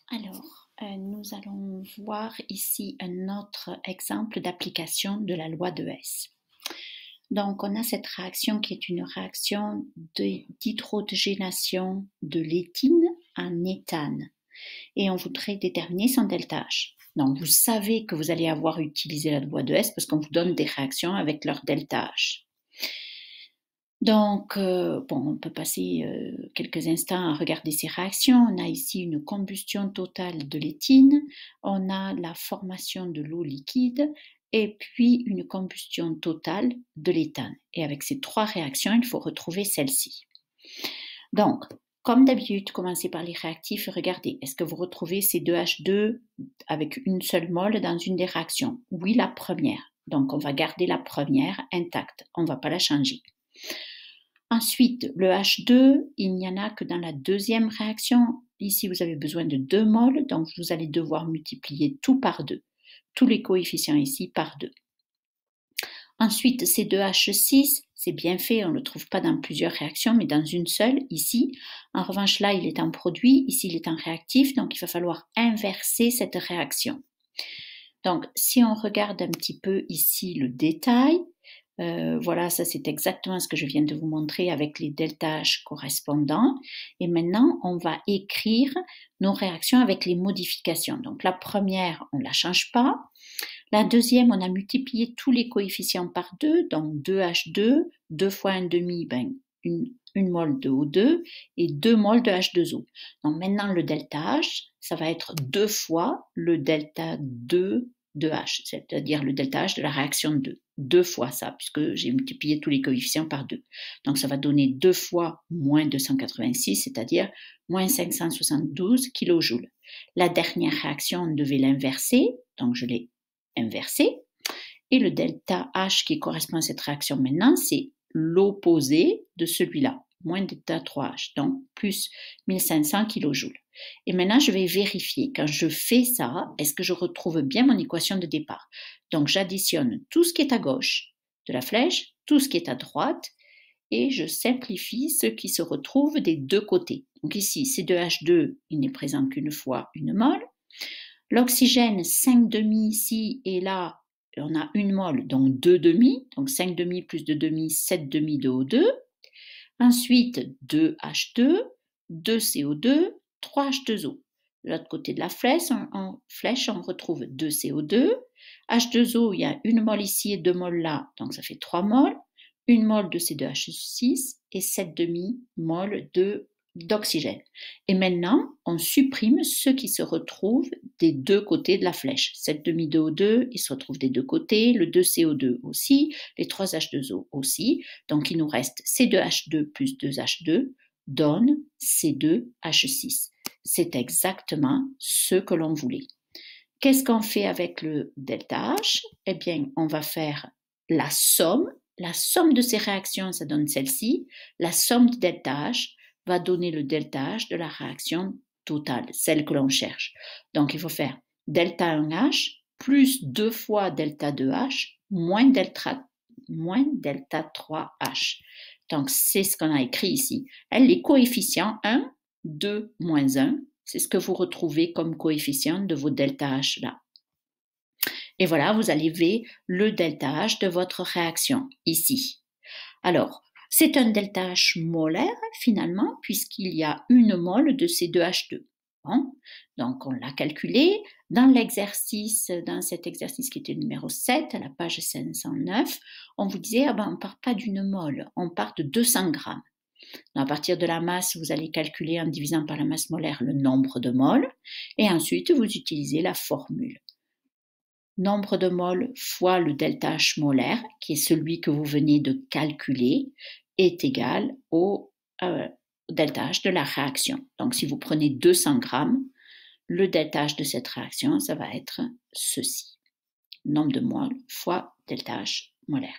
Alors, nous allons voir ici un autre exemple d'application de la loi de Hess. Donc, on a cette réaction qui est une réaction d'hydrogénation de l'éthine en éthane. Et on voudrait déterminer son delta H. Donc, vous savez que vous allez avoir utilisé la loi de Hess parce qu'on vous donne des réactions avec leur delta H. Donc, on peut passer quelques instants à regarder ces réactions. On a ici une combustion totale de l'éthine, on a la formation de l'eau liquide et puis une combustion totale de l'éthane. Et avec ces trois réactions, il faut retrouver celle-ci. Donc, comme d'habitude, commencez par les réactifs et regardez, est-ce que vous retrouvez ces deux H2 avec une seule mole dans une des réactions? Oui, la première. Donc, on va garder la première intacte, on ne va pas la changer. Ensuite, le H2, il n'y en a que dans la deuxième réaction. Ici, vous avez besoin de 2 moles, donc vous allez devoir multiplier tout par 2. Tous les coefficients ici par 2. Ensuite, C2H6, c'est bien fait, on ne le trouve pas dans plusieurs réactions, mais dans une seule, ici. En revanche, là, il est en produit, ici, il est en réactif, donc il va falloir inverser cette réaction. Donc, si on regarde un petit peu ici le détail, voilà, ça c'est exactement ce que je viens de vous montrer avec les delta H correspondants. Et maintenant, on va écrire nos réactions avec les modifications. Donc la première, on ne la change pas. La deuxième, on a multiplié tous les coefficients par 2, donc 2H2, 2 fois 1,5, une mole de O2 et 2 moles de H2O. Donc maintenant, le delta H, ça va être 2 fois le delta 2 de H, c'est-à-dire le delta H de la réaction 2. 2 fois ça, puisque j'ai multiplié tous les coefficients par 2. Donc ça va donner 2 fois moins 286, c'est-à-dire moins 572 kJ. La dernière réaction, on devait l'inverser, donc je l'ai inversé. Et le delta H qui correspond à cette réaction maintenant, c'est l'opposé de celui-là, moins delta 3H, donc plus 1500 kJ. Et maintenant, je vais vérifier, quand je fais ça, est-ce que je retrouve bien mon équation de départ? Donc, j'additionne tout ce qui est à gauche de la flèche, tout ce qui est à droite, et je simplifie ce qui se retrouve des deux côtés. Donc ici, C2H2, il n'est présent qu'une fois une mole. L'oxygène, 5 demi ici, et là, on a une mole, donc 2 demi, donc 5 demi plus 2 demi, 7 demi de O2. Ensuite, 2 H2, 2 CO2, 3 H2O. De l'autre côté de la flèche, on retrouve 2 CO2. H2O, il y a une mole ici et 2 moles là, donc ça fait 3 moles. Une mole de C2H6 et 7 demi-moles d'oxygène. Et maintenant, on supprime ce qui se retrouve des deux côtés de la flèche. 7 demi de O2, il se retrouve des deux côtés, le 2CO2 aussi, les 3 H2O aussi. Donc, il nous reste C2H2 plus 2H2 donne C2H6. C'est exactement ce que l'on voulait. Qu'est-ce qu'on fait avec le delta H? Eh bien, on va faire la somme. La somme de ces réactions, ça donne celle-ci. La somme du delta H va donner le delta H de la réaction totale, celle que l'on cherche. Donc, il faut faire delta 1H plus 2 fois delta 2H moins delta 3H. Donc, c'est ce qu'on a écrit ici. Les coefficients 1, 2, moins 1, c'est ce que vous retrouvez comme coefficient de vos delta H là. Et voilà, vous allez lever le delta H de votre réaction ici. Alors, c'est un delta H molaire finalement, puisqu'il y a une mole de C2H2. Bon, donc on l'a calculé. Dans l'exercice, dans cet exercice qui était le numéro 7, à la page 509, on vous disait, on ne part pas d'une mole, on part de 200 grammes. À partir de la masse, vous allez calculer en divisant par la masse molaire le nombre de moles, et ensuite vous utilisez la formule. Nombre de moles fois le delta H molaire, qui est celui que vous venez de calculer, est égal au delta H de la réaction. Donc, si vous prenez 200 grammes, le delta H de cette réaction, ça va être ceci. Nombre de moles fois delta H molaire.